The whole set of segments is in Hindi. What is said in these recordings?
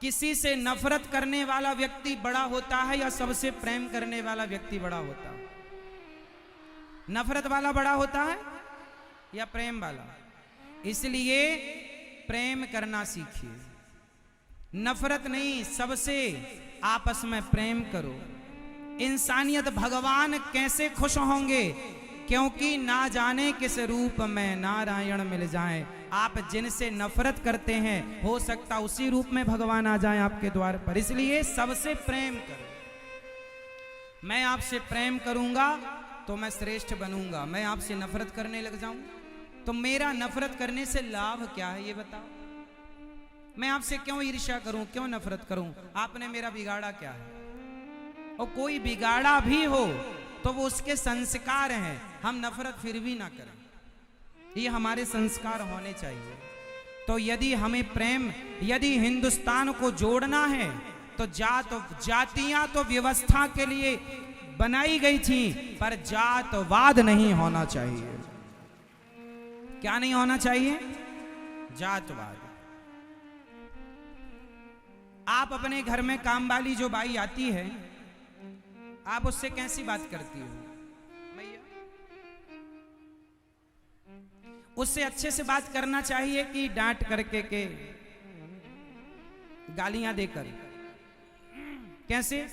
किसी से नफरत करने वाला व्यक्ति बड़ा होता है या सबसे प्रेम करने वाला व्यक्ति बड़ा होता है? नफरत वाला बड़ा होता है या प्रेम वाला? इसलिए प्रेम करना सीखिए, नफरत नहीं, सबसे आपस में प्रेम करो। इंसानियत भगवान कैसे खुश होंगे, क्योंकि ना जाने किस रूप में नारायण मिल जाए। आप जिनसे नफरत करते हैं हो सकता उसी रूप में भगवान आ जाए आपके द्वार पर। इसलिए सबसे प्रेम करो। मैं आपसे प्रेम करूंगा तो मैं श्रेष्ठ बनूंगा। मैं आपसे नफरत करने लग जाऊं तो मेरा नफरत करने से लाभ क्या है, ये बताओ। मैं आपसे क्यों ईर्ष्या करूं, क्यों नफरत करूं? आपने मेरा बिगाड़ा क्या है? और कोई बिगाड़ा भी हो तो वो उसके संस्कार हैं, हम नफरत फिर भी ना करें, ये हमारे संस्कार होने चाहिए। तो यदि हमें प्रेम, यदि हिंदुस्तान को जोड़ना है तो जातियां तो व्यवस्था के लिए बनाई गई थी, पर जातवाद नहीं होना चाहिए। क्या नहीं होना चाहिए? जातवाद। आप अपने घर में काम वाली जो बाई आती है, आप उससे कैसी बात करती हो? भैया, उससे अच्छे से बात करना चाहिए कि डांट करके के गालियां देकर? कैसे?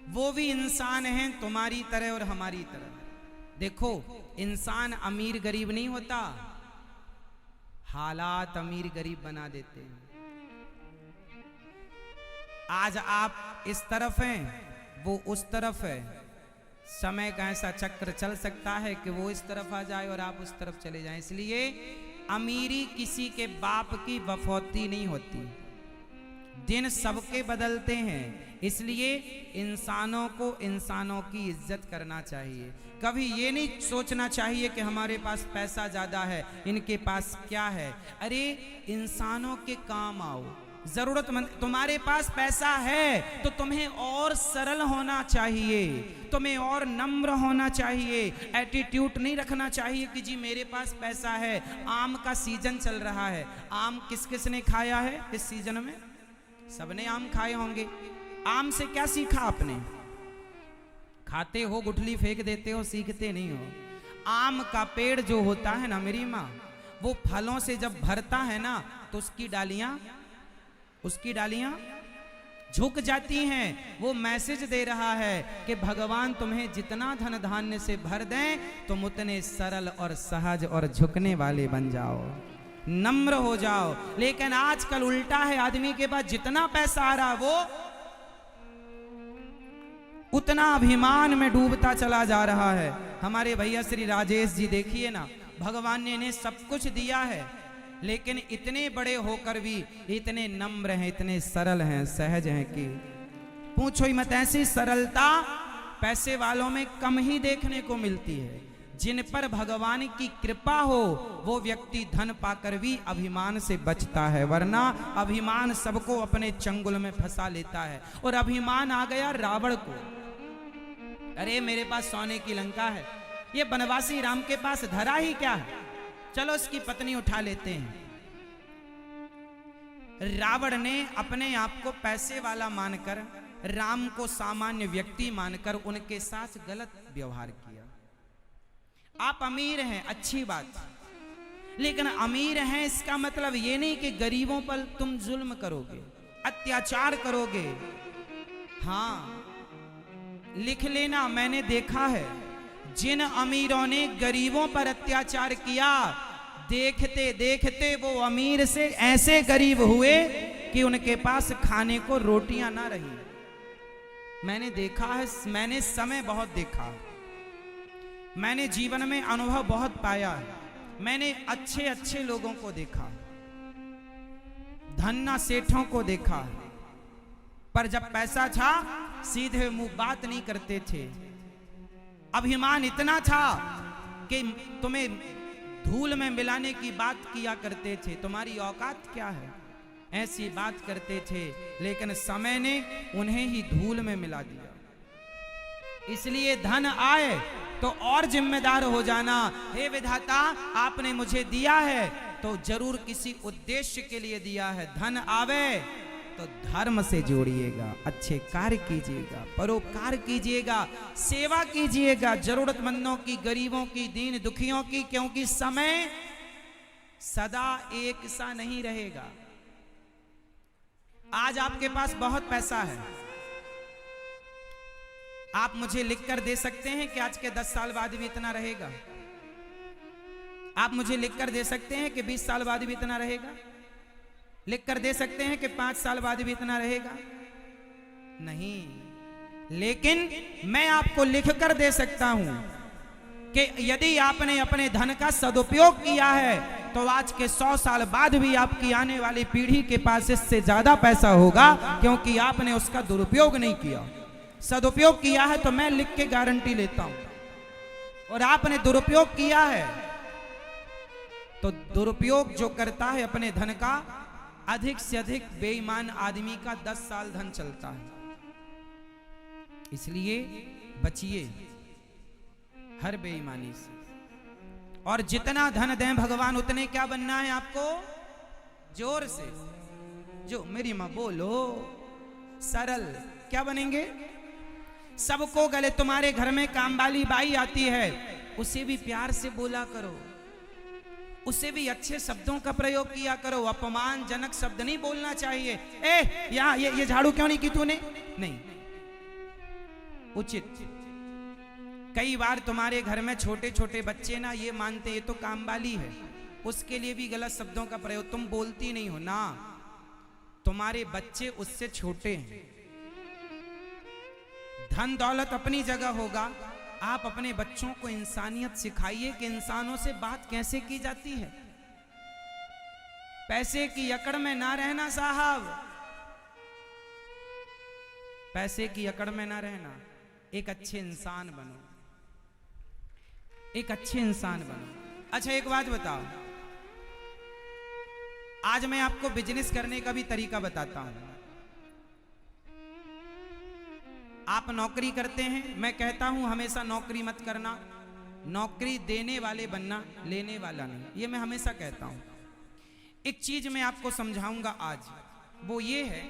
वो भी इंसान हैं तुम्हारी तरह और हमारी तरह। देखो, इंसान अमीर गरीब नहीं होता, हालात अमीर गरीब बना देते हैं। आज आप इस तरफ हैं, वो उस तरफ है। समय का ऐसा चक्र चल सकता है कि वो इस तरफ आ जाए और आप उस तरफ चले जाएं। इसलिए अमीरी किसी के बाप की बफौती नहीं होती। दिन सबके बदलते हैं, इसलिए इंसानों को इंसानों की इज्जत करना चाहिए। कभी ये नहीं सोचना चाहिए कि हमारे पास पैसा ज्यादा है, इनके पास क्या है। अरे इंसानों के काम आओ, जरूरतमंद। तुम्हारे पास पैसा है तो तुम्हें और सरल होना चाहिए, तुम्हें और नम्र होना चाहिए। एटीट्यूड नहीं रखना चाहिए कि जी मेरे पास पैसा है। आम का सीजन चल रहा है, आम किस किस ने खाया है इस सीजन में? सबने आम खाए होंगे। आम से क्या सीखा आपने? खाते हो, गुठली फेंक देते हो, सीखते नहीं हो। आम का पेड़ जो होता है ना मेरी माँ, वो फलों से जब भरता है ना तो उसकी डालियां झुक जाती हैं। वो मैसेज दे रहा है कि भगवान तुम्हें जितना धन धान्य से भर दें, तुम उतने सरल और सहज और झुकने वाले बन जाओ, नम्र हो जाओ। लेकिन आजकल उल्टा है, आदमी के पास जितना पैसा आ रहा वो उतना अभिमान में डूबता चला जा रहा है। हमारे भैया श्री राजेश जी देखिए ना, भगवान ने इन्हें सब कुछ दिया है, लेकिन इतने बड़े होकर भी इतने नम्र हैं, इतने सरल हैं, सहज हैं कि पूछो ही मत। ऐसी सरलता पैसे वालों में कम ही देखने को मिलती है। जिन पर भगवान की कृपा हो वो व्यक्ति धन पाकर भी अभिमान से बचता है, वरना अभिमान सबको अपने चंगुल में फंसा लेता है। और अभिमान आ गया रावण को। अरे मेरे पास सोने की लंका है, ये बनवासी राम के पास धरा ही क्या है, चलो इसकी पत्नी उठा लेते हैं। रावण ने अपने आप को पैसे वाला मानकर, राम को सामान्य व्यक्ति मानकर उनके साथ गलत व्यवहार किया। आप अमीर हैं, अच्छी बात, लेकिन अमीर हैं इसका मतलब ये नहीं कि गरीबों पर तुम जुल्म करोगे, अत्याचार करोगे। हाँ, लिख लेना, मैंने देखा है जिन अमीरों ने गरीबों पर अत्याचार किया, देखते देखते वो अमीर से ऐसे गरीब हुए कि उनके पास खाने को रोटियां ना रही। मैंने देखा है, मैंने समय बहुत देखा, मैंने जीवन में अनुभव बहुत पाया, मैंने अच्छे अच्छे लोगों को देखा, धन्ना सेठों को देखा, पर जब पैसा था सीधे मुंह बात नहीं करते थे। अभिमान इतना था कि तुम्हें धूल में मिलाने की बात किया करते थे, तुम्हारी औकात क्या है, ऐसी बात करते थे। लेकिन समय ने उन्हें ही धूल में मिला दिया। इसलिए धन आए तो और जिम्मेदार हो जाना। हे विधाता, आपने मुझे दिया है तो जरूर किसी उद्देश्य के लिए दिया है। धन आवे तो धर्म से जोड़िएगा, अच्छे कार्य कीजिएगा, परोपकार कीजिएगा, सेवा कीजिएगा, जरूरतमंदों की, गरीबों की, दीन दुखियों की, क्योंकि समय सदा एक सा नहीं रहेगा। आज आपके पास बहुत पैसा है, आप मुझे लिखकर दे सकते हैं कि आज के 10 साल बाद भी इतना रहेगा? आप मुझे लिखकर दे सकते हैं कि 20 साल बाद भी इतना रहेगा? लिखकर दे सकते हैं कि 5 साल बाद भी इतना रहेगा? नहीं, लेकिन मैं आपको लिखकर दे सकता हूं कि यदि आपने अपने धन का सदुपयोग किया है तो आज के 100 साल बाद भी आपकी आने वाली पीढ़ी के पास इससे ज्यादा पैसा होगा, क्योंकि आपने उसका दुरुपयोग नहीं किया। सदुपयोग किया है तो मैं लिख के गारंटी लेता हूं, और आपने दुरुपयोग किया है तो दुरुपयोग जो करता है अपने धन का, अधिक से अधिक बेईमान आदमी का 10 साल धन चलता है। इसलिए बचिए हर बेईमानी से, और जितना धन दें भगवान उतने क्या बनना है आपको? जोर से जो मेरी मां बोलो, सरल क्या बनेंगे? सबको गले, तुम्हारे घर में काम वाली बाई आती है, उसे भी प्यार से बोला करो, उसे भी अच्छे शब्दों का प्रयोग किया करो, अपमानजनक शब्द नहीं बोलना चाहिए। ए यहाँ ये झाड़ू क्यों नहीं की तूने? नहीं, उचित। कई बार तुम्हारे घर में छोटे छोटे बच्चे ना ये मानते ये तो काम वाली है, उसके लिए भी गलत शब्दों का प्रयोग, तुम बोलती नहीं हो ना, तुम्हारे बच्चे उससे छोटे हैं। धन दौलत अपनी जगह होगा, आप अपने बच्चों को इंसानियत सिखाइए कि इंसानों से बात कैसे की जाती है। पैसे की अकड़ में ना रहना साहब, पैसे की अकड़ में ना रहना, एक अच्छे इंसान बनो, एक अच्छे इंसान बनो। अच्छा एक बात बताओ, आज मैं आपको बिजनेस करने का भी तरीका बताता हूं। आप नौकरी करते हैं, मैं कहता हूं हमेशा नौकरी मत करना, नौकरी देने वाले बनना, लेने वाला नहीं, ये मैं हमेशा कहता हूं। एक चीज मैं आपको समझाऊंगा आज, वो ये है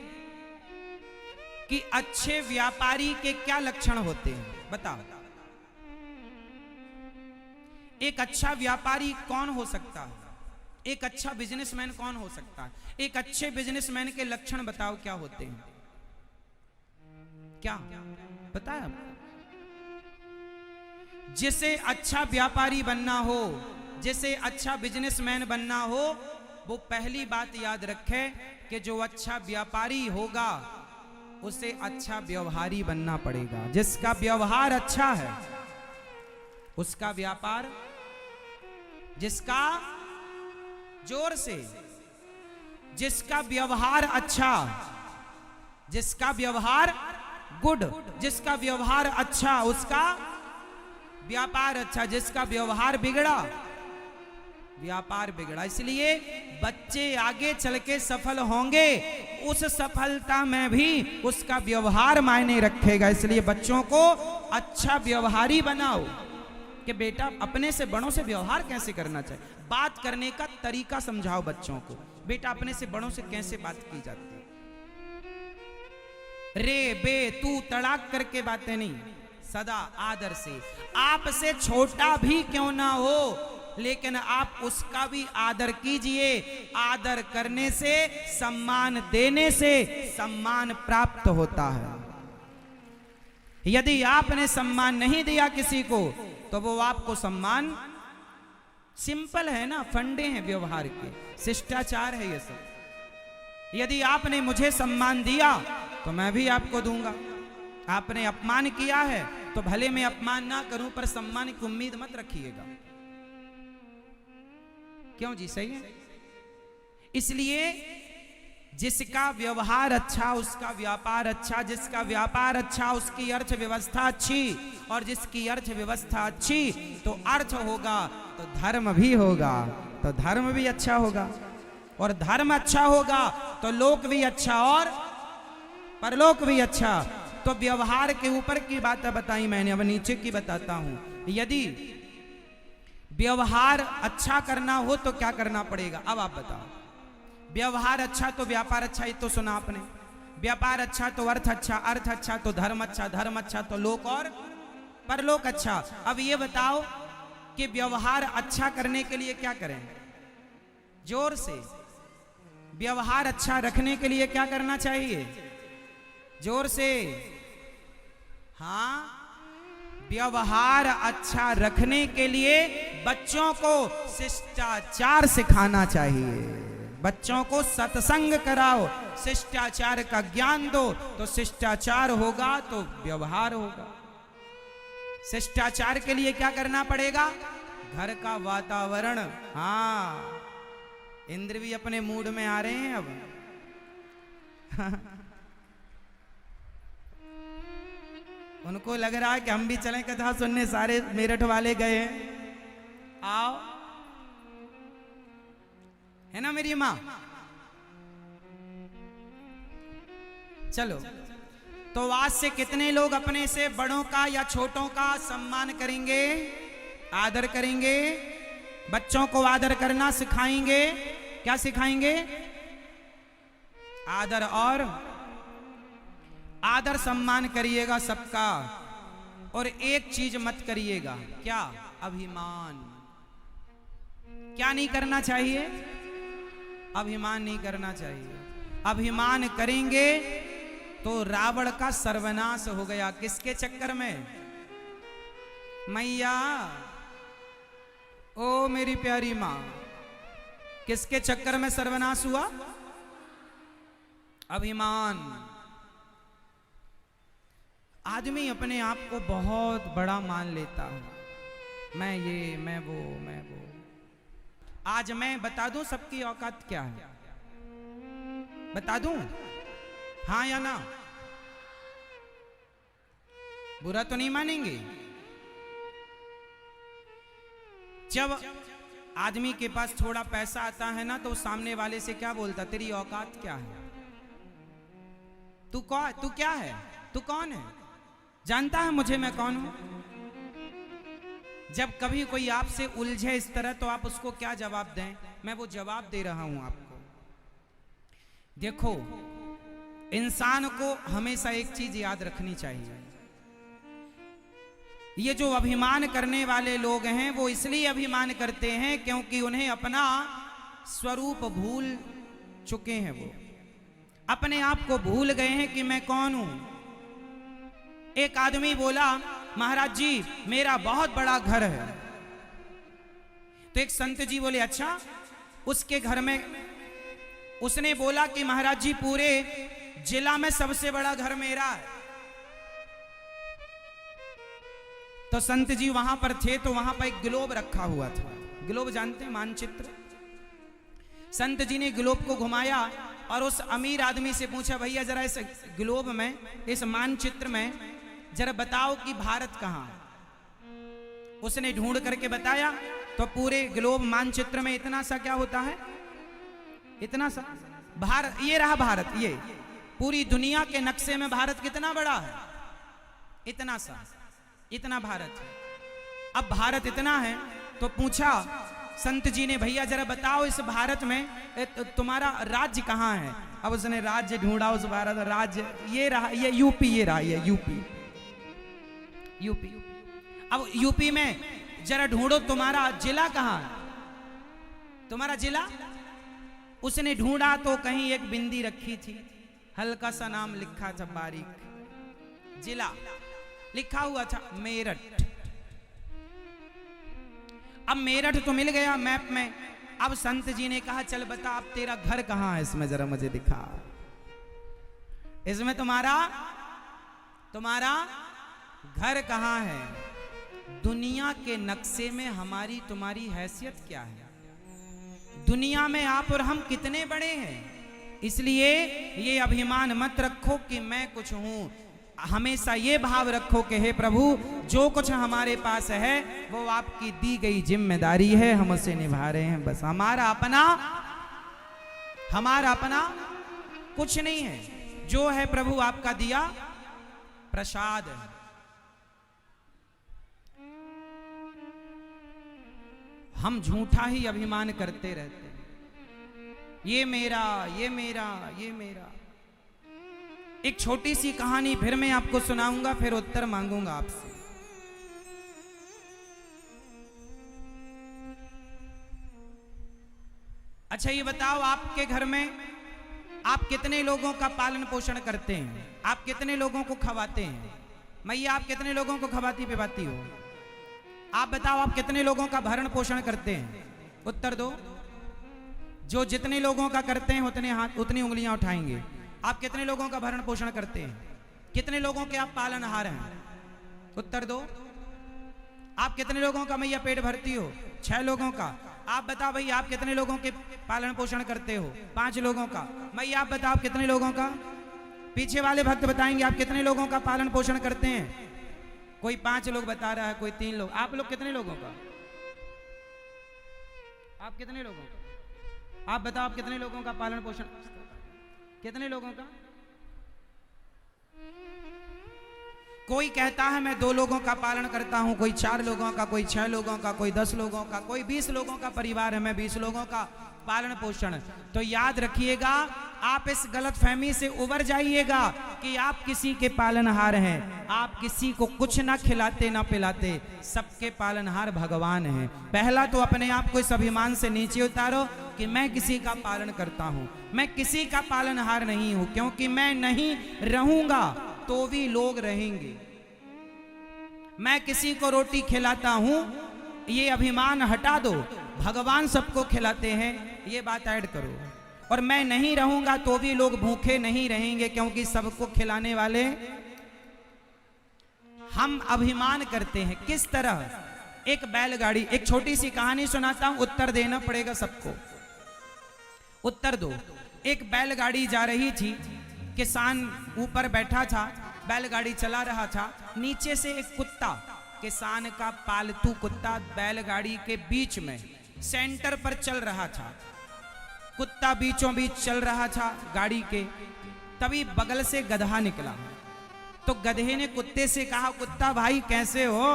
कि अच्छे व्यापारी के क्या लक्षण होते हैं, बताओ। एक अच्छा व्यापारी कौन हो सकता है? एक अच्छा बिजनेसमैन कौन हो सकता है? एक अच्छे बिजनेसमैन के लक्षण बताओ क्या होते हैं? क्या पता है आपको? जिसे अच्छा व्यापारी बनना हो, जिसे अच्छा बिजनेसमैन बनना हो, वो पहली बात याद रखे कि जो अच्छा व्यापारी होगा उसे अच्छा व्यवहारी बनना पड़ेगा। जिसका व्यवहार अच्छा है उसका व्यापार, जिसका जोर से, जिसका व्यवहार अच्छा, जिसका व्यवहार गुड, जिसका व्यवहार अच्छा उसका व्यापार अच्छा, जिसका व्यवहार बिगड़ा व्यापार बिगड़ा। इसलिए बच्चे आगे चल के सफल होंगे, उस सफलता में भी उसका व्यवहार मायने रखेगा। इसलिए बच्चों को अच्छा व्यवहारी बनाओ कि बेटा अपने से बड़ों से व्यवहार कैसे करना चाहिए, बात करने का तरीका समझाओ बच्चों को, बेटा अपने से बड़ों से कैसे बात की जाती है। रे बे तू तड़ाक करके बातें नहीं, सदा आदर से। आपसे छोटा भी क्यों ना हो लेकिन आप उसका भी आदर कीजिए। आदर करने से, सम्मान देने से सम्मान प्राप्त होता है। यदि आपने सम्मान नहीं दिया किसी को तो वो आपको सम्मान, सिंपल है ना, फंडे हैं व्यवहार के, शिष्टाचार है ये सब। यदि आपने मुझे सम्मान दिया तो मैं भी आपको दूंगा। आपने अपमान किया है तो भले मैं अपमान ना करूं पर सम्मान की उम्मीद मत रखिएगा। क्यों जी, सही है। इसलिए जिसका व्यवहार अच्छा उसका व्यापार अच्छा, जिसका व्यापार अच्छा उसकी अर्थव्यवस्था अच्छी, और जिसकी अर्थव्यवस्था अच्छी तो अर्थ होगा तो धर्म भी होगा, तो धर्म भी अच्छा होगा, और धर्म अच्छा होगा तो लोक भी अच्छा और परलोक भी अच्छा। तो व्यवहार के ऊपर की बातें बताई मैंने, अब नीचे की बताता हूं। यदि व्यवहार अच्छा करना हो तो क्या करना पड़ेगा? अब आप बताओ। व्यवहार अच्छा तो व्यापार अच्छा, ये तो सुना आपने। व्यापार अच्छा तो अर्थ अच्छा, अर्थ अच्छा तो धर्म अच्छा, धर्म अच्छा तो लोक और परलोक अच्छा। अब ये बताओ कि व्यवहार अच्छा करने के लिए क्या करें? जोर से। व्यवहार अच्छा रखने के लिए क्या करना चाहिए? जोर से। हाँ, व्यवहार अच्छा रखने के लिए बच्चों को शिष्टाचार सिखाना चाहिए। बच्चों को सत्संग कराओ, शिष्टाचार का ज्ञान दो, तो शिष्टाचार होगा तो व्यवहार होगा। शिष्टाचार के लिए क्या करना पड़ेगा? घर का वातावरण। हाँ, इंद्र भी अपने मूड में आ रहे हैं अब। उनको लग रहा है कि हम भी चलें कथा सुनने, सारे मेरठ वाले गए हैं, आओ। है ना मेरी माँ? चलो, तो आज से कितने लोग अपने से बड़ों का या छोटों का सम्मान करेंगे, आदर करेंगे? बच्चों को आदर करना सिखाएंगे। क्या सिखाएंगे? आदर। और आदर सम्मान करिएगा सबका, और एक चीज मत करिएगा। क्या? अभिमान। क्या नहीं करना चाहिए? अभिमान नहीं करना चाहिए। अभिमान करेंगे तो रावण का सर्वनाश हो गया। किसके चक्कर में? मैया, ओ मेरी प्यारी मां, किसके चक्कर में सर्वनाश हुआ? अभिमान। आदमी अपने आप को बहुत बड़ा मान लेता है। मैं ये, मैं वो, मैं वो। आज मैं बता दूं सबकी औकात क्या है? बता दूं? हाँ या ना? बुरा तो नहीं मानेंगे? जब आदमी के पास थोड़ा पैसा आता है ना, तो सामने वाले से क्या बोलता? तेरी औकात क्या है? तू कौन? तू क्या है? तू कौन है? जानता है मुझे मैं कौन हूं? जब कभी कोई आपसे उलझे इस तरह, तो आप उसको क्या जवाब दें? मैं वो जवाब दे रहा हूं आपको। देखो, इंसान को हमेशा एक चीज याद रखनी चाहिए। ये जो अभिमान करने वाले लोग हैं, वो इसलिए अभिमान करते हैं क्योंकि उन्हें अपना स्वरूप भूल चुके हैं। वो अपने आप को भूल गए हैं कि मैं कौन हूं। एक आदमी बोला, महाराज जी मेरा बहुत बड़ा घर है। तो एक संत जी बोले, अच्छा? उसके घर में उसने बोला कि महाराज जी पूरे जिला में सबसे बड़ा घर मेरा है। तो संत जी वहां पर थे, तो वहां पर एक ग्लोब रखा हुआ था। ग्लोब जानते हैं? मानचित्र। संत जी ने ग्लोब को घुमाया और उस अमीर आदमी से पूछा, भैया जरा इस ग्लोब में, इस मानचित्र में जरा बताओ कि भारत कहां है। उसने ढूंढ करके बताया, तो पूरे ग्लोब मानचित्र में इतना सा क्या होता है? इतना सा भारत। ये रहा भारत। ये पूरी दुनिया के नक्शे में भारत कितना बड़ा है? इतना सा, इतना भारत है। अब भारत इतना है, तो पूछा संत जी ने, भैया जरा बताओ इस भारत में तुम्हारा राज्य कहां है? अब उसने राज्य ढूंढा उस भारत। राज्य ये रहा, ये यूपी। ये रहा, ये यूपी। यूपी। अब यूपी में जरा ढूंढो तुम्हारा जिला कहां है? तुम्हारा जिला? उसने ढूंढा तो कहीं एक बिंदी रखी थी, हल्का सा नाम लिखा था, बारीक जिला लिखा हुआ था, मेरठ। अब मेरठ तो मिल गया मैप में। अब संत जी ने कहा, चल बता अब तेरा घर कहां है, इसमें जरा मुझे दिखा। इसमें तुम्हारा घर कहां है? दुनिया के नक्शे में हमारी तुम्हारी हैसियत क्या है? दुनिया में आप और हम कितने बड़े हैं? इसलिए ये अभिमान मत रखो कि मैं कुछ हूं। हमेशा ये भाव रखो कि हे प्रभु, जो कुछ हमारे पास है वो आपकी दी गई जिम्मेदारी है, हम उसे निभा रहे हैं। बस हमारा अपना कुछ नहीं है। जो है प्रभु आपका दिया प्रसाद। हम झूठा ही अभिमान करते रहते हैं, ये मेरा, ये मेरा, ये मेरा। एक छोटी सी कहानी फिर मैं आपको सुनाऊंगा, फिर उत्तर मांगूंगा आपसे। अच्छा ये बताओ, आपके घर में आप कितने लोगों का पालन पोषण करते हैं? आप कितने लोगों को खवाते हैं? मैया आप कितने लोगों को खवाती पिवाती हो? आप बताओ, आप कितने लोगों का भरण पोषण करते हैं? उत्तर दो। जो जितने लोगों का करते हैं उतने हाथ, उतनी उंगलियां उठाएंगे। आप कितने लोगों का भरण पोषण करते हैं? कितने लोगों के आप पालनहार हैं? उत्तर दो। आप कितने लोगों का मैया पेट भरती हो? 6 लोगों का। आप बताओ भाई, आप कितने लोगों के पालन पोषण करते हो? 5 लोगों का। मैया आप बताओ, आप कितने लोगों का? पीछे वाले भक्त बताएंगे आप कितने लोगों का पालन पोषण करते हैं। कोई 5 लोग बता रहा है, कोई 3 लोग। आप लोग कितने लोगों का? आप कितने लोगों का? आप बताओ, आप कितने लोगों का पालन पोषण, कितने लोगों का? कोई कहता है मैं 2 लोगों का पालन करता हूं, कोई 4 लोगों का, कोई 6 लोगों का, कोई 10 लोगों का, कोई 20 लोगों का परिवार है, मैं 20 लोगों का पालन पोषण। तो याद रखिएगा, आप इस गलतफहमी से उबर जाइएगा कि आप किसी के पालनहार हैं। आप किसी को कुछ ना खिलाते ना पिलाते, सबके पालनहार भगवान हैं। पहला तो अपने आप को इस अभिमान से नीचे उतारो कि मैं किसी का पालन करता हूं, मैं किसी का पालनहार नहीं हूं, क्योंकि मैं नहीं रहूंगा तो भी लोग रहेंगे। मैं किसी को रोटी खिलाता हूं, ये अभिमान हटा दो, भगवान सबको खिलाते हैं, ये बात ऐड करो। और मैं नहीं रहूंगा तो भी लोग भूखे नहीं रहेंगे, क्योंकि सबको खिलाने वाले हम अभिमान करते हैं। किस तरह? एक बैलगाड़ी, एक छोटी सी कहानी सुनाता हूं, उत्तर देना पड़ेगा सबको। उत्तर दो। एक बैलगाड़ी जा रही थी, किसान ऊपर बैठा था, बैलगाड़ी चला रहा था। नीचे से एक कुत्ता, किसान का पालतू कुत्ता, बैलगाड़ी के बीच में सेंटर पर चल रहा था। कुत्ता बीचों बीच चल रहा था गाड़ी के। तभी बगल से गधा निकला। तो गधे ने कुत्ते से कहा, कुत्ता भाई कैसे हो?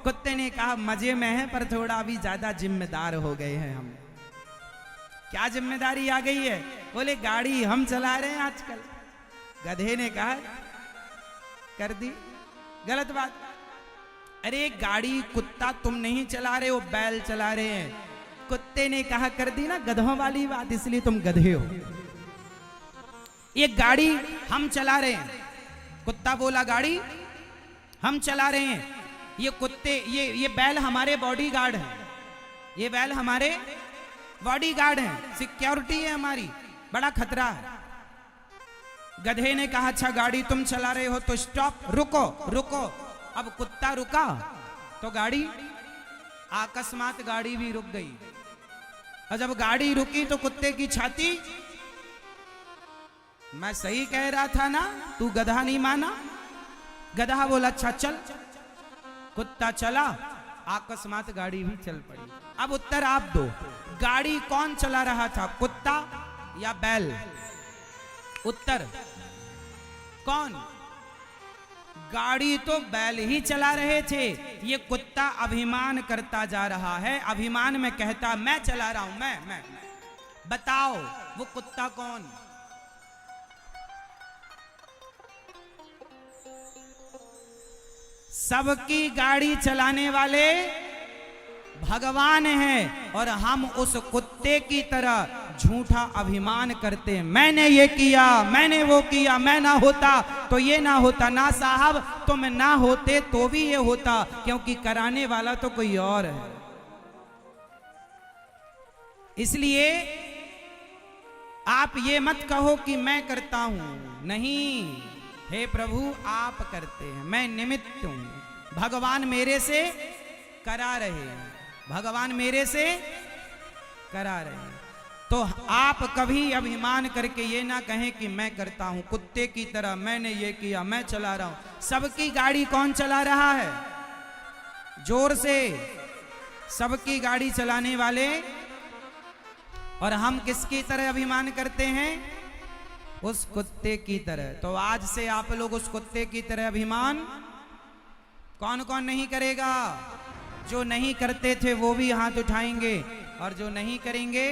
कुत्ते ने कहा, मजे में है, पर थोड़ा अभी ज्यादा जिम्मेदार हो गए हैं हम। क्या जिम्मेदारी आ गई है? बोले गाड़ी हम चला रहे हैं आजकल। गधे ने कहा, कर दी गलत बात। अरे गाड़ी कुत्ता तुम नहीं चला रहे हो, बैल चला रहे हैं। कुत्ते ने कहा, कर दी ना गधों वाली बात, इसलिए तुम गधे हो। ये गाड़ी हम चला रहे हैं। कुत्ता बोला, गाड़ी हम चला रहे हैं, ये कुत्ते, ये बैल हमारे बॉडीगार्ड हैं, ये बैल हमारे बॉडीगार्ड हैं, सिक्योरिटी है हमारी, बड़ा खतरा है। गधे ने कहा, अच्छा गाड़ी तुम चला रहे हो तो स्टॉप, रुको रुको। अब कुत्ता रुका तो गाड़ी, अकस्मात गाड़ी भी रुक गई। और जब गाड़ी रुकी तो कुत्ते की छाती, मैं सही कह रहा था ना, तू गधा नहीं माना। गधा बोला, अच्छा चल। कुत्ता चला, अकस्मात गाड़ी भी चल पड़ी। अब उत्तर आप दो, गाड़ी कौन चला रहा था, कुत्ता या बैल? उत्तर कौन? गाड़ी तो बैल ही चला रहे थे। ये कुत्ता अभिमान करता जा रहा है, अभिमान में कहता मैं चला रहा हूं, मैं। बताओ वो कुत्ता कौन? सबकी गाड़ी चलाने वाले भगवान हैं, और हम उस कुत्ते की तरह झूठा अभिमान करते हैं। मैंने ये किया, मैंने वो किया, मैं ना होता तो ये ना होता। ना साहब, तुम ना होते तो भी ये होता, क्योंकि कराने वाला तो कोई और है। इसलिए आप ये मत कहो कि मैं करता हूं, नहीं, हे प्रभु आप करते हैं, मैं निमित्त हूं। भगवान मेरे से करा रहे हैं, भगवान मेरे से करा रहे हैं। तो आप कभी अभिमान करके ये ना कहें कि मैं करता हूं, कुत्ते की तरह मैंने ये किया, मैं चला रहा हूं। सबकी गाड़ी कौन चला रहा है? जोर से, सबकी गाड़ी चलाने वाले। और हम किसकी तरह अभिमान करते हैं? उस कुत्ते की तरह। तो आज से आप लोग उस कुत्ते की तरह अभिमान कौन कौन नहीं करेगा? जो नहीं करते थे वो भी हाथ उठाएंगे, और जो नहीं करेंगे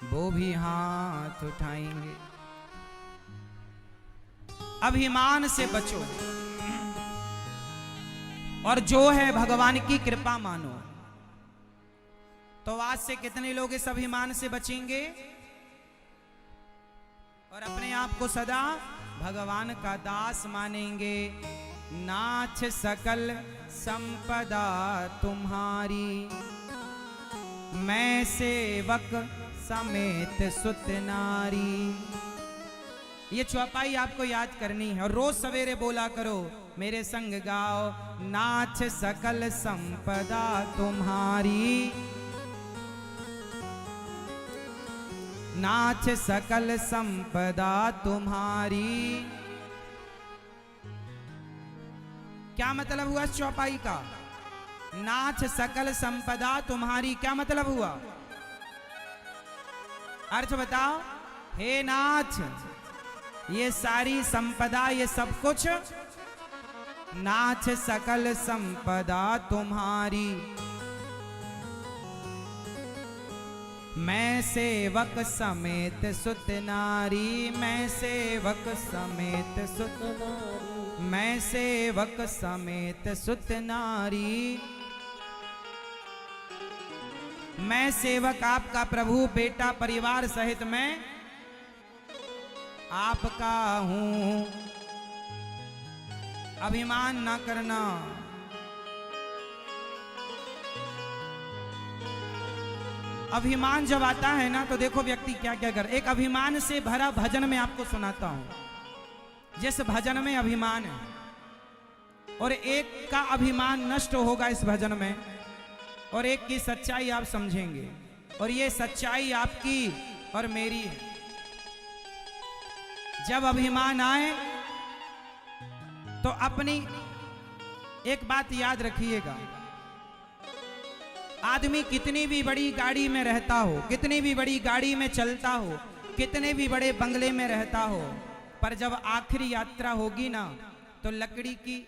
वो भी हाथ उठाएंगे। अभिमान से बचो, और जो है भगवान की कृपा मानो। तो आज से कितने लोग इस अभिमान से बचेंगे और अपने आप को सदा भगवान का दास मानेंगे। नाथ सकल संपदा तुम्हारी, मैं सेवक समेत सुत नारी। ये चौपाई आपको याद करनी है और रोज सवेरे बोला करो, मेरे संग गाओ। नाथ सकल संपदा तुम्हारी, नाथ सकल संपदा तुम्हारी। क्या मतलब हुआ इस चौपाई का? नाथ सकल संपदा तुम्हारी, क्या मतलब हुआ? अर्थ बताओ। हे नाथ, ये सारी संपदा, ये सब कुछ नाथ सकल संपदा तुम्हारी, मैं सेवक समेत सुत नारी, मैं सेवक समेत सुत नारी, मैं सेवक समेत सुत नारी। मैं सेवक आपका प्रभु, बेटा परिवार सहित मैं आपका हूं। अभिमान ना करना। अभिमान जब आता है ना, तो देखो व्यक्ति क्या क्या कर। एक अभिमान से भरा भजन में आपको सुनाता हूं। जिस भजन में अभिमान है और एक का अभिमान नष्ट होगा इस भजन में, और एक की सच्चाई आप समझेंगे, और ये सच्चाई आपकी और मेरी है। जब अभिमान आए तो अपनी एक बात याद रखिएगा, आदमी कितनी भी बड़ी गाड़ी में रहता हो, कितनी भी बड़ी गाड़ी में चलता हो, कितने भी बड़े बंगले में रहता हो, पर जब आखिरी यात्रा होगी ना, तो लकड़ी की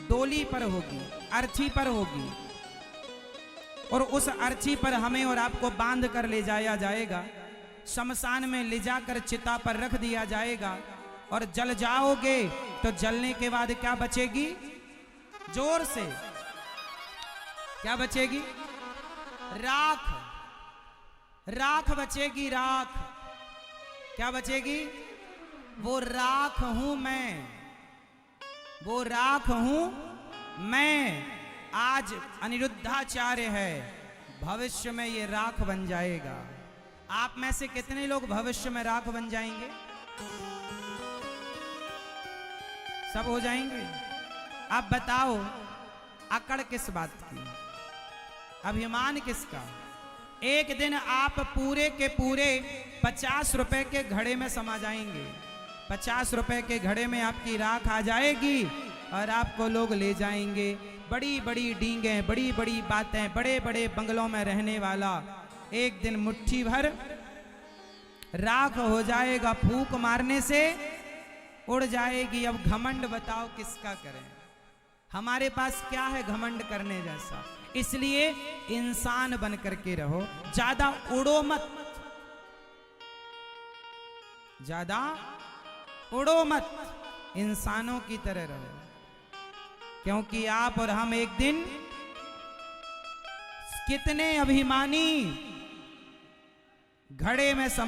डोली पर होगी, अर्थी पर होगी, और उस अर्थी पर हमें और आपको बांध कर ले जाया जाएगा। शमशान में ले जाकर चिता पर रख दिया जाएगा, और जल जाओगे तो जलने के बाद क्या बचेगी? जोर से क्या बचेगी? राख। राख बचेगी, राख। क्या बचेगी? वो राख हूं मैं, वो राख हूं मैं। आज अनिरुद्धाचार्य है, भविष्य में ये राख बन जाएगा। आप में से कितने लोग भविष्य में राख बन जाएंगे? सब हो जाएंगे। आप बताओ, अकड़ किस बात की? अभिमान किसका? एक दिन आप पूरे के पूरे 50 रुपए के घड़े में समा जाएंगे। 50 रुपए के घड़े में आपकी राख आ जाएगी और आपको लोग ले जाएंगे। बड़ी बड़ी डींगे, बड़ी बड़ी बातें, बड़े बड़े बंगलों में रहने वाला एक दिन मुट्ठी भर राख हो जाएगा, फूंक मारने से उड़ जाएगी। अब घमंड बताओ किसका करें? हमारे पास क्या है घमंड करने जैसा? इसलिए इंसान बन करके रहो, ज्यादा उड़ो मत, ज्यादा उड़ो मत, इंसानों की तरह रहो। क्योंकि आप और हम एक दिन, कितने अभिमानी घड़े में